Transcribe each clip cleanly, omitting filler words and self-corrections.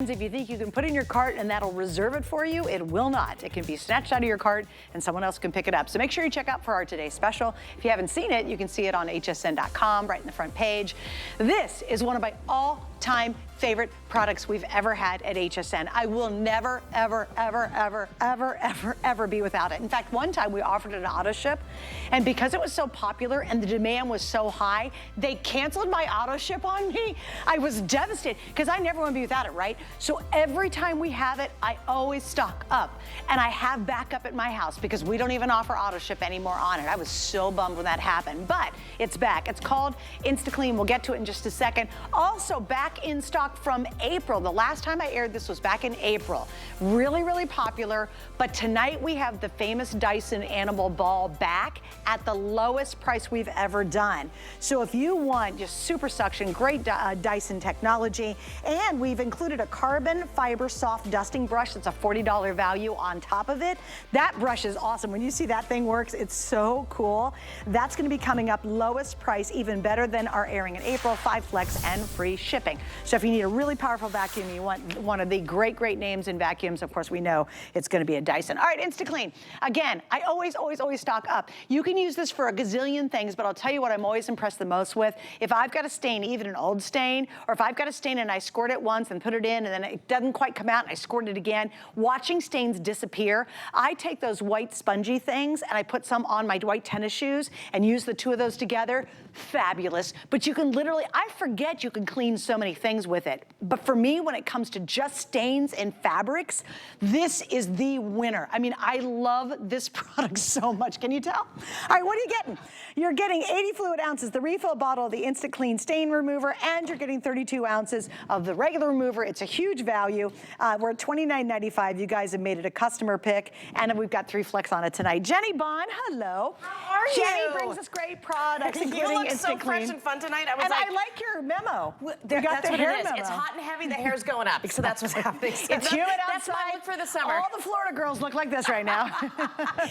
If you think you can put it in your cart and that'll reserve it for you, it will not. It can be snatched out of your cart and someone else can pick it up. So make sure you check out for our today's special. If you haven't seen it, you can see it on hsn.com right in the front page. This is one of my all-time favorite products we've ever had at HSN. I will never, ever, ever, ever, ever, ever, ever be without it. In fact, one time we offered an auto ship, and because it was so popular and the demand was so high, they canceled my auto ship on me. I was devastated because I never want to be without it, right? So every time we have it, I always stock up, and I have backup at my house because we don't even offer auto ship anymore on it. I was so bummed when that happened, but it's back. It's called InstaClean. We'll get to it in just a second. Also back in stock from April. The last time I aired this was back in April. Really, really popular, but tonight we have the famous Dyson Animal Ball back at the lowest price we've ever done. So if you want just super suction, great Dyson technology, and we've included a carbon fiber soft dusting brush that's a $40 value on top of it. That brush is awesome. When you see that thing works, it's so cool. That's gonna be coming up lowest price, even better than our airing in April, 5 flex and free shipping. So if you need a really powerful vacuum, you want one of the great names in vacuums, of course we know it's gonna be a Dyson. All right, InstaClean. Again, I always stock up. You can use this for a gazillion things, but I'll tell you what I'm always impressed the most with. If I've got a stain, even an old stain, or if I've got a stain and I squirt it once and put it in and then it doesn't quite come out and I squirt it again, watching stains disappear, I take those white spongy things and I put some on my white tennis shoes and use the two of those together. Fabulous. But you can literally, I forget you can clean so many things with it. But for me, when it comes to just stains and fabrics, this is the winner. I mean, I love this product so much. Can you tell? All right, what are you getting? You're getting 80 fluid ounces, the refill bottle of the InstaClean Stain Remover, and you're getting 32 ounces of the regular remover. It's a huge value. We're at $29.95. You guys have made it a customer pick, and we've got 3 flex on it tonight. Jenny Bond, hello. How are you? Jenny brings us great products, including You look InstaClean. so fresh and fun tonight. I like your memo. You got that's the what hair it is. memo. It's hot and heavy, the hair's going up. So that's what's happening. So It's humid outside. That's my look for the summer. All the Florida girls look like this right now.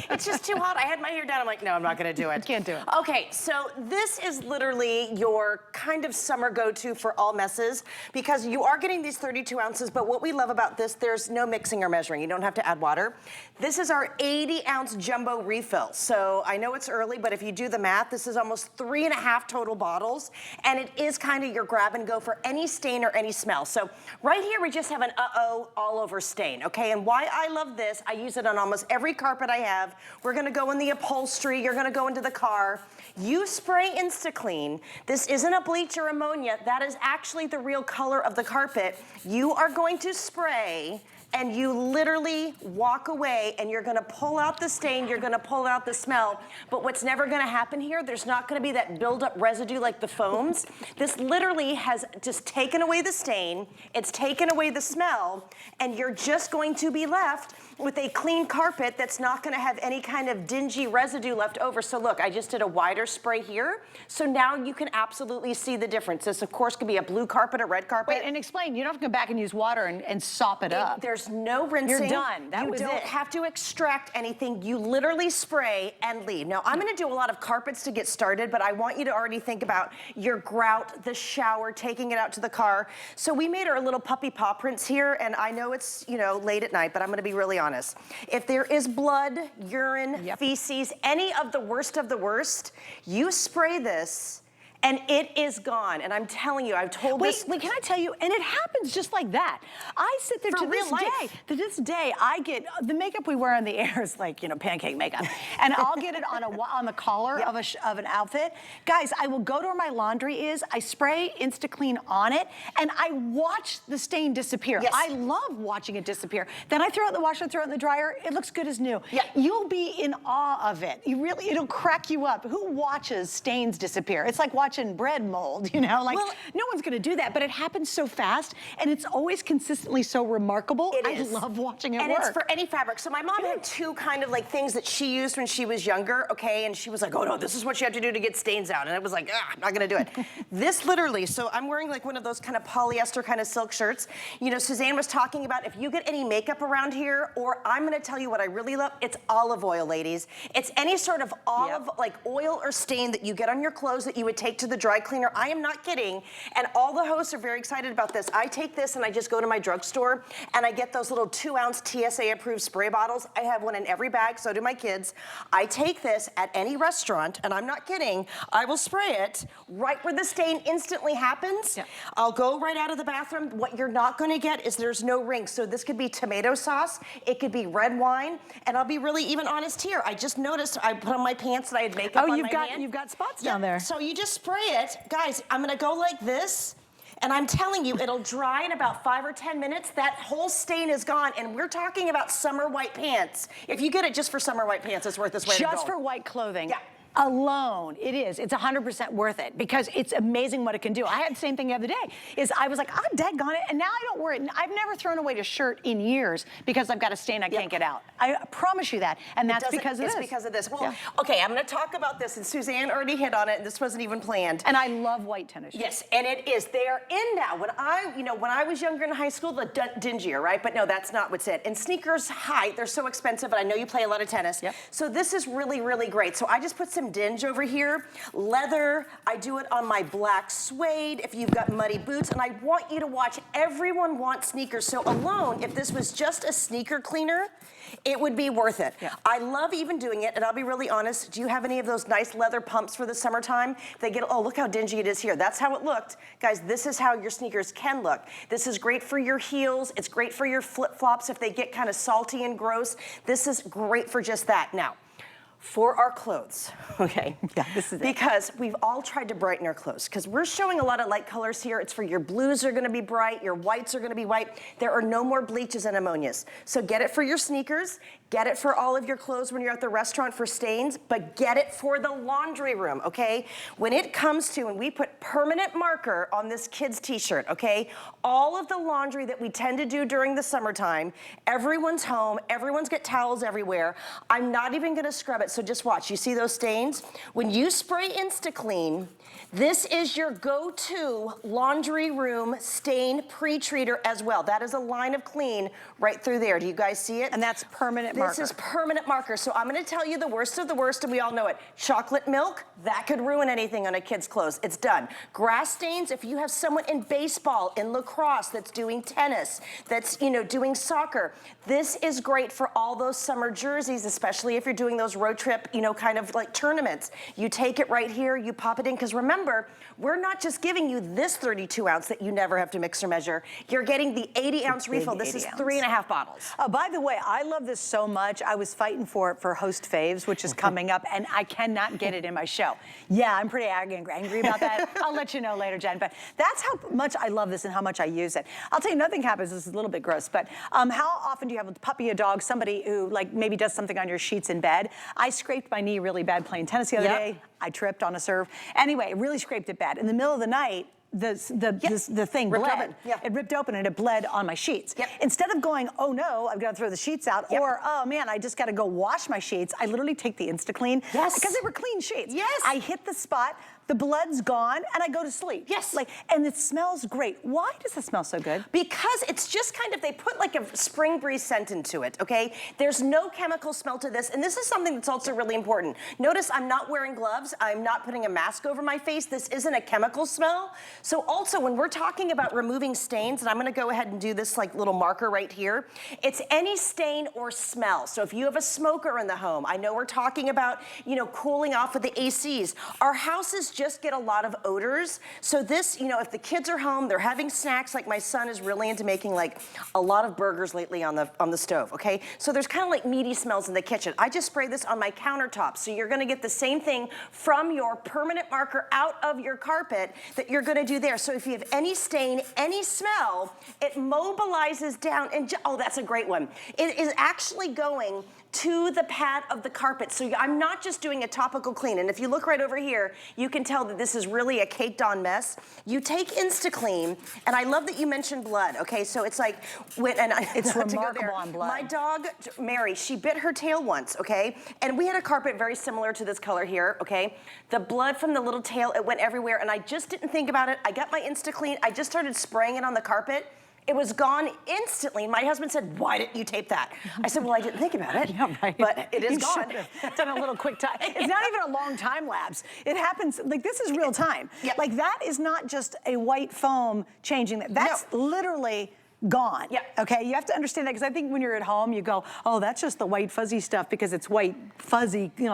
It's just too hot. I had my hair down. I'm like, no, I'm not going to do it. Can't do it. Okay, so this is literally your kind of summer go-to for all messes because you are getting these 32 ounces, but what we love about this, there's no mixing or measuring. You don't have to add water. This is our 80-ounce jumbo refill. So I know it's early, but if you do the math, this is almost 3.5 total bottles, and it is kind of your grab and go for any stain or any smell. So right here, we just have an uh-oh all over stain, okay? And why I love this, I use it on almost every carpet I have. We're gonna go in the upholstery, you're gonna go into the car. You spray InstaClean. This isn't a bleach or ammonia. That is actually the real color of the carpet. You are going to spray and you literally walk away and you're gonna pull out the stain, you're gonna pull out the smell, but what's never gonna happen here, there's not gonna be that buildup residue like the foams. This literally has just taken away the stain, it's taken away the smell, and you're just going to be left with a clean carpet that's not gonna have any kind of dingy residue left over. So look, I just did a wider spray here, so now you can absolutely see the difference. This of course could be a blue carpet, a red carpet. Wait, and explain, you don't have to go back and use water and sop it up. There's no rinsing. You're done. That was it. You don't have to extract anything. You literally spray and leave. Now, I'm gonna do a lot of carpets to get started, but I want you to already think about your grout, the shower, taking it out to the car. So we made our little puppy paw prints here, and I know it's, you know, late at night, but I'm gonna be really honest. If there is blood, urine, feces, any of the worst, you spray this, and it is gone. And I'm telling you, I've told this. Wait, can I tell you? And it happens just like that. I sit there to this day, I get, the makeup we wear on the air is like, you know, pancake makeup. And I'll get it on the collar of an outfit. Guys, I will go to where my laundry is, I spray InstaClean on it, and I watch the stain disappear. Yes. I love watching it disappear. Then I throw it in the washer, throw it in the dryer, it looks good as new. Yeah. You'll be in awe of it. You really, it'll crack you up. Who watches stains disappear? It's like watching bread mold, you know, like no one's gonna do that, but it happens so fast and it's always consistently so remarkable. I love watching it work. And it's for any fabric. So my mom had 2 kind of like things that she used when she was younger, okay, and she was like, oh no, this is what you have to do to get stains out, and I was like, I'm not gonna do it. This literally, so I'm wearing like one of those kind of polyester kind of silk shirts. You know, Suzanne was talking about if you get any makeup around here, or I'm gonna tell you what I really love, it's olive oil, ladies. It's any sort of olive, like oil or stain that you get on your clothes that you would take take to the dry cleaner. I am not kidding. And all the hosts are very excited about this. I take this and I just go to my drugstore and I get those little 2-ounce TSA approved spray bottles. I have one in every bag, so do my kids. I take this at any restaurant, and I'm not kidding, I will spray it right where the stain instantly happens. Yeah. I'll go right out of the bathroom. What you're not gonna get is there's no rings. So this could be tomato sauce, it could be red wine, and I'll be really even honest here. I just noticed I put on my pants that I had makeup on my hand. You've got spots down there. So you just spray it. Guys, I'm gonna go like this, and I'm telling you, it'll dry in about 5 or 10 minutes. That whole stain is gone, and we're talking about summer white pants. If you get it just for summer white pants, it's worth its weight in gold. Just for white clothing. Yeah. Alone, it's 100% worth it because it's amazing what it can do. I had the same thing the other day, I was like, oh, daggone it, and now I don't wear it. I've never thrown away a shirt in years because I've got a stain I can't get out. I promise you that, and that's because of this. It's because of this. Well, okay, I'm gonna talk about this, and Suzanne already hit on it, and this wasn't even planned. And I love white tennis shoes. Yes, and it is. They are in now. When I was younger in high school, the dingier, right? But no, that's not what's it. And sneakers, they're so expensive, and I know you play a lot of tennis. Yep. So this is really, really great. So I just put some dinge over here, leather. I do it on my black suede if you've got muddy boots, and I want you to watch. Everyone wants sneakers. So alone, if this was just a sneaker cleaner, it would be worth it. Yeah. I love even doing it, and I'll be really honest, do you have any of those nice leather pumps for the summertime? They get, oh, look how dingy it is here. That's how it looked. Guys, this is how your sneakers can look. This is great for your heels. It's great for your flip-flops if they get kind of salty and gross. This is great for just that. Now, for our clothes, okay? Yeah, this is it. Because we've all tried to brighten our clothes, because we're showing a lot of light colors here. It's for your blues are gonna be bright, your whites are gonna be white. There are no more bleaches and ammonias. So get it for your sneakers, get it for all of your clothes when you're at the restaurant for stains, but get it for the laundry room, okay? When it comes to, and we put permanent marker on this kid's t-shirt, okay? All of the laundry that we tend to do during the summertime, everyone's home, everyone's got towels everywhere. I'm not even gonna scrub it, so just watch. You see those stains? When you spray InstaClean, this is your go-to laundry room stain pre-treater as well. That is a line of clean right through there. Do you guys see it? And that's permanent marker. This is permanent marker. So I'm gonna tell you the worst of the worst, and we all know it. Chocolate milk, that could ruin anything on a kid's clothes. It's done. Grass stains, if you have someone in baseball, in lacrosse, that's doing tennis, that's, doing soccer, this is great for all those summer jerseys, especially if you're doing those road trip, kind of like tournaments. You take it right here, you pop it in, because remember, we're not just giving you this 32 ounce that you never have to mix or measure. You're getting the 80 ounce refill. This is 3.5 bottles. Oh, by the way, I love this so much. I was fighting for it for Host Faves, which is coming up, and I cannot get it in my show. Yeah, I'm pretty angry about that. I'll let you know later, Jen. But that's how much I love this and how much I use it. I'll tell you, nothing happens. This is a little bit gross, but how often do you have a puppy, a dog, somebody who maybe does something on your sheets in bed? I scraped my knee really bad playing tennis the other day. I tripped on a serve. Anyway, really scraped it bad. In the middle of the night, the thing bled. It ripped open and it bled on my sheets. Instead of going, oh no, I've got to throw the sheets out, or oh man, I just got to go wash my sheets, I literally take the InstaClean. Because they were clean sheets. I hit the spot, the blood's gone, and I go to sleep. And it smells great. Why does it smell so good? Because it's just kind of, they put like a spring breeze scent into it, okay? There's no chemical smell to this, and this is something that's also really important. Notice I'm not wearing gloves, I'm not putting a mask over my face, this isn't a chemical smell. So also, when we're talking about removing stains, and I'm gonna go ahead and do this like little marker right here, it's any stain or smell. So if you have a smoker in the home, I know we're talking about, cooling off with the ACs. Our houses just get a lot of odors. So this, if the kids are home, they're having snacks, like my son is really into making like a lot of burgers lately on the stove, okay? So there's kind of like meaty smells in the kitchen. I just spray this on my countertop. So you're gonna get the same thing from your permanent marker out of your carpet that you're gonna do there. So if you have any stain, any smell, it mobilizes down and, oh, that's a great one. It is actually going to the pad of the carpet. So I'm not just doing a topical clean. And if you look right over here, you can tell that this is really a caked on mess. You take InstaClean, and I love that you mentioned blood, okay? So it's like, it's remarkable on blood. My dog, Mary, she bit her tail once, okay? And we had a carpet very similar to this color here, okay? The blood from the little tail, it went everywhere, and I just didn't think about it. I got my InstaClean, I just started spraying it on the carpet. It was gone instantly. My husband said, why didn't you tape that? I said, well, I didn't think about it, Yeah, right. but it is gone. Done a little quick time. It's not even a long time lapse. It happens, like this is real time. Yep. Like that is not just a white foam changing that. That's literally gone. Yeah. Okay, you have to understand that because I think when you're at home, you go, oh, that's just the white fuzzy stuff because it's white fuzzy, you know,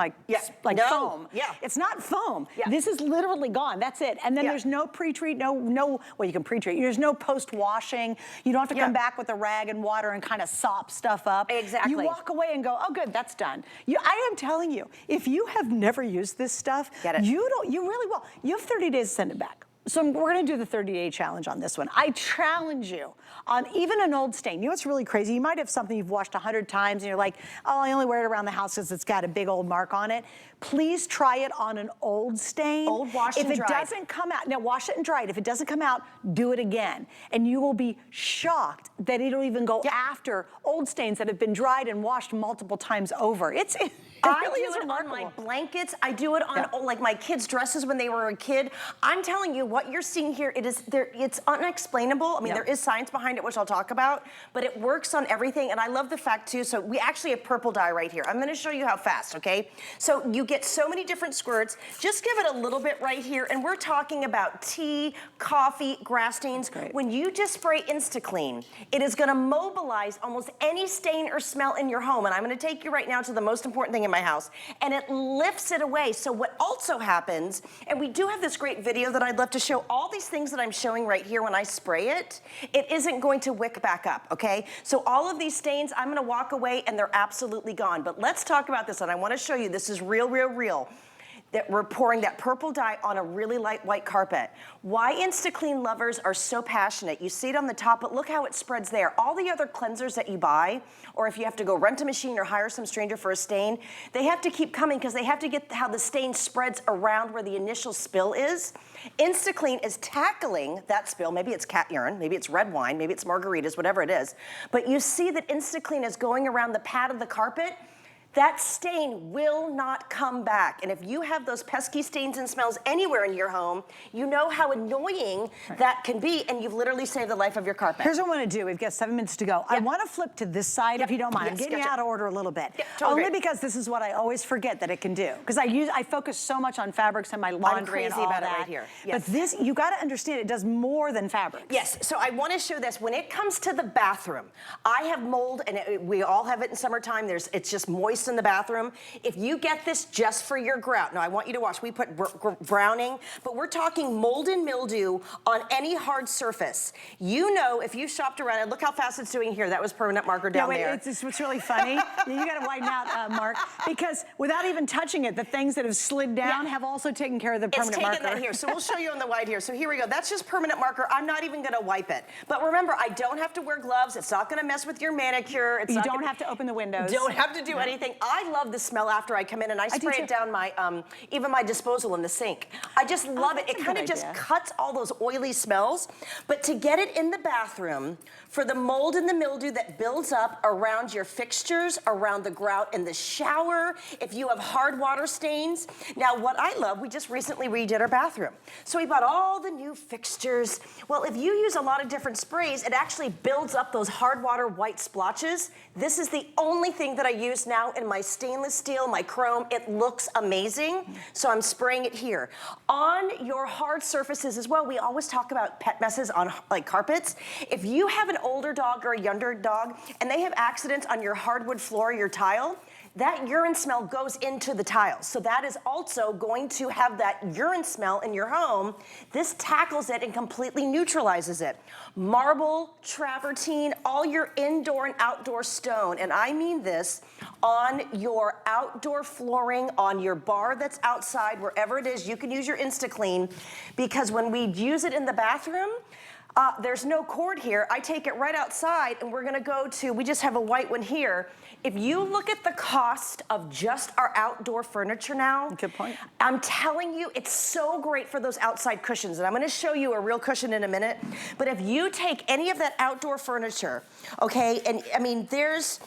like foam. Yeah. It's not foam. Yeah. This is literally gone. That's it. And then there's no pre-treat, well, you can pre-treat. There's no post-washing. You don't have to come back with a rag and water and kind of sop stuff up. Exactly. You walk away and go, oh, good, that's done. I am telling you, if you have never used this stuff, you really will. You have 30 days to send it back. So we're gonna do the 30-day challenge on this one. I challenge you on even an old stain. You know what's really crazy? You might have something you've washed 100 times and you're like, oh, I only wear it around the house because it's got a big old mark on it. Please try it on an old stain. Old washed and dried. If it doesn't come out, now wash it and dry it. If it doesn't come out, do it again. And you will be shocked that it'll even go after old stains that have been dried and washed multiple times over. I do it on my blankets. I do it on like my kids' dresses when they were a kid. I'm telling you, what you're seeing here, it's unexplainable. I mean, there is science behind it, which I'll talk about, but it works on everything. And I love the fact too, so we actually have purple dye right here. I'm gonna show you how fast, okay? So you get so many different squirts. Just give it a little bit right here. And we're talking about tea, coffee, grass stains. When you just spray InstaClean, it is gonna mobilize almost any stain or smell in your home. And I'm gonna take you right now to the most important thing in my house, and it lifts it away. So what also happens, and we do have this great video that I'd love to show, all these things that I'm showing right here when I spray it, it isn't going to wick back up, okay? So all of these stains, I'm gonna walk away and they're absolutely gone. But let's talk about this, and I wanna show you, this is real, real, real. That we're pouring that purple dye on a really light white carpet. Why InstaClean lovers are so passionate. You see it on the top, but look how it spreads there. All the other cleansers that you buy, or if you have to go rent a machine or hire some stranger for a stain, they have to keep coming because they have to get how the stain spreads around where the initial spill is. InstaClean is tackling that spill. Maybe it's cat urine, maybe it's red wine, maybe it's margaritas, whatever it is. But you see that InstaClean is going around the pad of the carpet. That stain will not come back. And if you have those pesky stains and smells anywhere in your home, you know how annoying that can be, and you've literally saved the life of your carpet. Here's what I want to do. We've got 7 minutes to go. I want to flip to this side if you don't mind. I'm getting out of order a little bit. Only because this is what I always forget that it can do. Because I focus so much on fabrics and my laundry and all that. Right here. But this, you got to understand, it does more than fabrics. Yes, so I want to show this. When it comes to the bathroom, I have mold, and we all have it in summertime. It's just moist in the bathroom. If you get this just for your grout, now I want you to watch, we put browning, but we're talking mold and mildew on any hard surface. You know, if you shopped around, and look how fast it's doing here, that was permanent marker down there. It's what's really funny. You got to widen out, Mark, because without even touching it, the things that have slid down have also taken care of the permanent marker. It's taken that here, so we'll show you on the wide here. So here we go, that's just permanent marker. I'm not even gonna wipe it. But remember, I don't have to wear gloves. It's not gonna mess with your manicure. You don't have to open the windows. Don't have to do anything. I love the smell after I come in, and I spray it down my, even my disposal in the sink. I just love it. It kind of just cuts all those oily smells. But to get it in the bathroom, for the mold and the mildew that builds up around your fixtures, around the grout in the shower, if you have hard water stains. Now, what I love, we just recently redid our bathroom. So we bought all the new fixtures. Well, if you use a lot of different sprays, it actually builds up those hard water white splotches. This is the only thing that I use now in my stainless steel, my chrome. It looks amazing. So I'm spraying it here. On your hard surfaces as well, we always talk about pet messes on like carpets. If you have an older dog or a younger dog and they have accidents on your hardwood floor, your tile, that urine smell goes into the tiles. So that is also going to have that urine smell in your home. This tackles it and completely neutralizes it. Marble, travertine, all your indoor and outdoor stone, and I mean this, on your outdoor flooring, on your bar that's outside, wherever it is, you can use your InstaClean, because when we use it in the bathroom, there's no cord here. I take it right outside, and we're gonna go to, we just have a white one here. If you look at the cost of just our outdoor furniture now, good point. I'm telling you, it's so great for those outside cushions, and I'm gonna show you a real cushion in a minute, but if you take any of that outdoor furniture, okay, and I mean, there's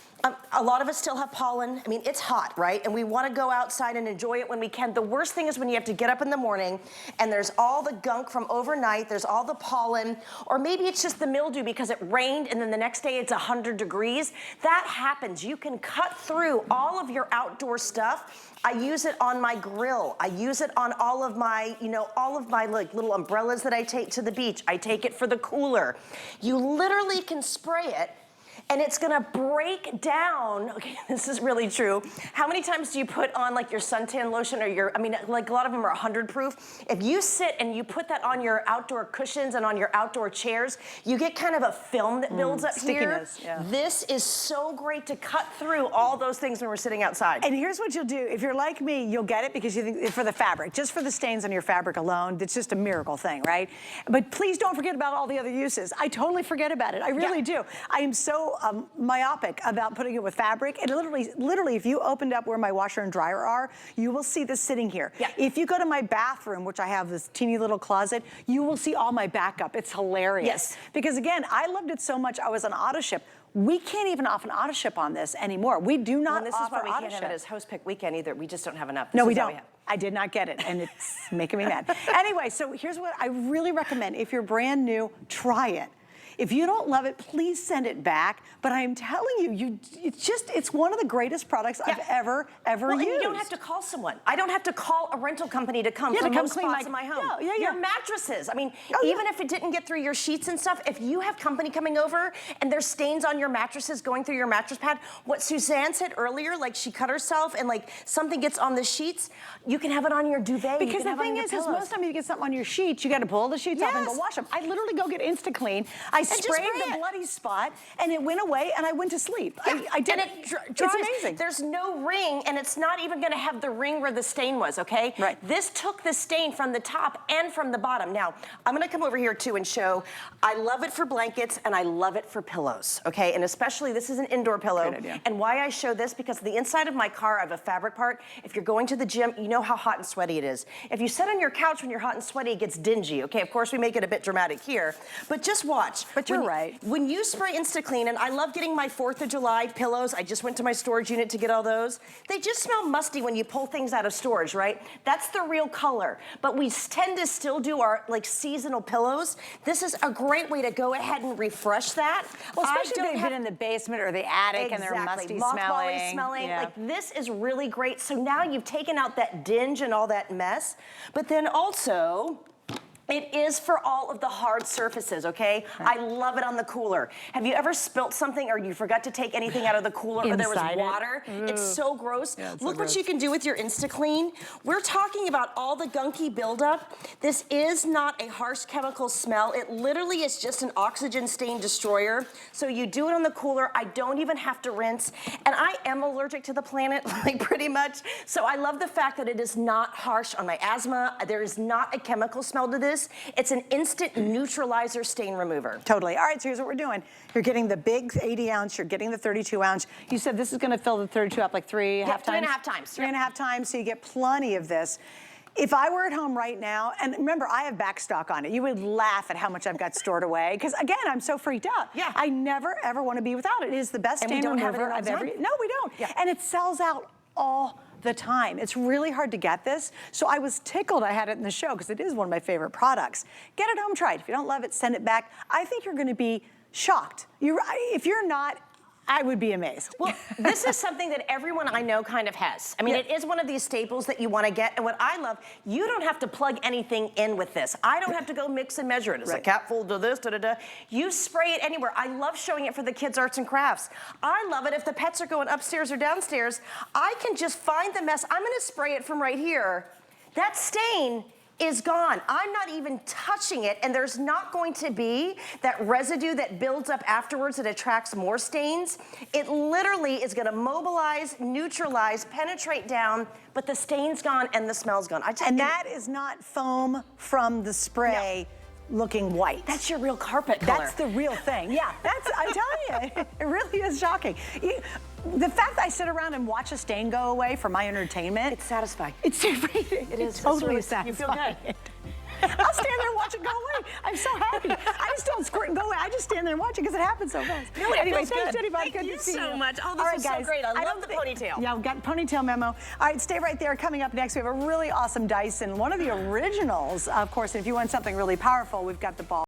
A lot of us still have pollen. I mean, it's hot, right? And we want to go outside and enjoy it when we can. The worst thing is when you have to get up in the morning and there's all the gunk from overnight, there's all the pollen, or maybe it's just the mildew because it rained and then the next day it's 100 degrees. That happens. You can cut through all of your outdoor stuff. I use it on my grill. I use it on all of my, all of my like little umbrellas that I take to the beach. I take it for the cooler. You literally can spray it and it's gonna break down. Okay, this is really true. How many times do you put on like your suntan lotion or like a lot of them are 100 proof. If you sit and you put that on your outdoor cushions and on your outdoor chairs, you get kind of a film that builds up stickiness, here. yeah. This is so great to cut through all those things when we're sitting outside. And here's what you'll do. If you're like me, you'll get it because you think for the fabric, just for the stains on your fabric alone, it's just a miracle thing, right? But please don't forget about all the other uses. I totally forget about it. I really do. I am so myopic about putting it with fabric. And literally, if you opened up where my washer and dryer are, you will see this sitting here. Yeah. If you go to my bathroom, which I have this teeny little closet, you will see all my backup. It's hilarious. Yes. Because again, I loved it so much, I was on auto ship. We can't even offer an auto ship on this anymore. We do not this offer is why we auto can't ship. have it as host pick weekend either. We just don't have enough. No, we don't. I did not get it, and it's making me mad. Anyway, so here's what I really recommend. If you're brand new, try it. If you don't love it, please send it back. But I'm telling you, it's one of the greatest products I've ever used. And you don't have to call someone. I don't have to call a rental company to come to clean spots in my home. Yeah. Your mattresses. I mean, even if it didn't get through your sheets and stuff, if you have company coming over and there's stains on your mattresses going through your mattress pad, what Suzanne said earlier, like she cut herself and like something gets on the sheets, you can have it on your duvet. Because the thing is most time you get something on your sheets, you got to pull the sheets off and go wash them. I literally go get InstaClean. I sprayed the bloody spot and it went away and I went to sleep. I did it. It's amazing. There's no ring and it's not even going to have the ring where the stain was, okay? Right. This took the stain from the top and from the bottom. Now, I'm going to come over here too and show, I love it for blankets and I love it for pillows, okay? And especially, this is an indoor pillow. Good idea. And why I show this, because the inside of my car, I have a fabric part. If you're going to the gym, you know how hot and sweaty it is. If you sit on your couch when you're hot and sweaty, it gets dingy, okay? Of course, we make it a bit dramatic here, but just watch. But you're right. When you spray InstaClean, and I love getting my 4th of July pillows. I just went to my storage unit to get all those. They just smell musty when you pull things out of storage, right? That's the real color. But we tend to still do our like seasonal pillows. This is a great way to go ahead and refresh that. Well, especially if they've been in the basement or the attic and they're musty smelling. Like this is really great. So now you've taken out that dinge and all that mess, but then also, it is for all of the hard surfaces, okay? I love it on the cooler. Have you ever spilt something or you forgot to take anything out of the cooler or there was water? It's so gross. Yeah, Look what you can do with your InstaClean. We're talking about all the gunky buildup. This is not a harsh chemical smell. It literally is just an oxygen stain destroyer. So you do it on the cooler. I don't even have to rinse. And I am allergic to the planet, like pretty much. So I love the fact that it is not harsh on my asthma. There is not a chemical smell to this. It's an instant neutralizer stain remover. Totally. All right, so here's what we're doing. You're getting the big 80 ounce, you're getting the 32 ounce. You said this is gonna fill the 32 up like 3.5 times? 3.5 times. 3.5 times, so you get plenty of this. If I were at home right now, and remember, I have back stock on it, you would laugh at how much I've got stored away, because again, I'm so freaked out. Yeah. I never, ever want to be without it. It is the best stain remover I've ever... No, we don't. Yeah. And it sells out all the time. It's really hard to get this. So I was tickled I had it in the show because it is one of my favorite products. Get it home, try it. If you don't love it, send it back. I think you're going to be shocked. If you're not, I would be amazed. Well, this is something that everyone I know kind of has. I mean, it is one of these staples that you want to get. And what I love, you don't have to plug anything in with this. I don't have to go mix and measure it. It's a capful, do this, da-da-da. You spray it anywhere. I love showing it for the kids' arts and crafts. I love it if the pets are going upstairs or downstairs. I can just find the mess. I'm going to spray it from right here. That stain is gone. I'm not even touching it, and there's not going to be that residue that builds up afterwards that attracts more stains. It literally is gonna mobilize, neutralize, penetrate down, but the stain's gone and the smell's gone. And that is not foam from the spray. No. Looking white. That's your real carpet color. That's the real thing. Yeah, I'm telling you, it really is shocking. The fact that I sit around and watch a stain go away for my entertainment. It's satisfying. It's totally satisfying. You feel good. I'll stand there and watch it go away. I'm so happy. I just don't squirt and go away. I just stand there and watch it because it happens so fast. No, anyway, feels thanks, good. Jenny. Thank Good you to see so you. much. Oh, this All right, is guys, so great. I love the think- ponytail. Yeah, we've got ponytail memo. All right, stay right there. Coming up next, we have a really awesome Dyson, one of the originals, of course. And if you want something really powerful, we've got the ball.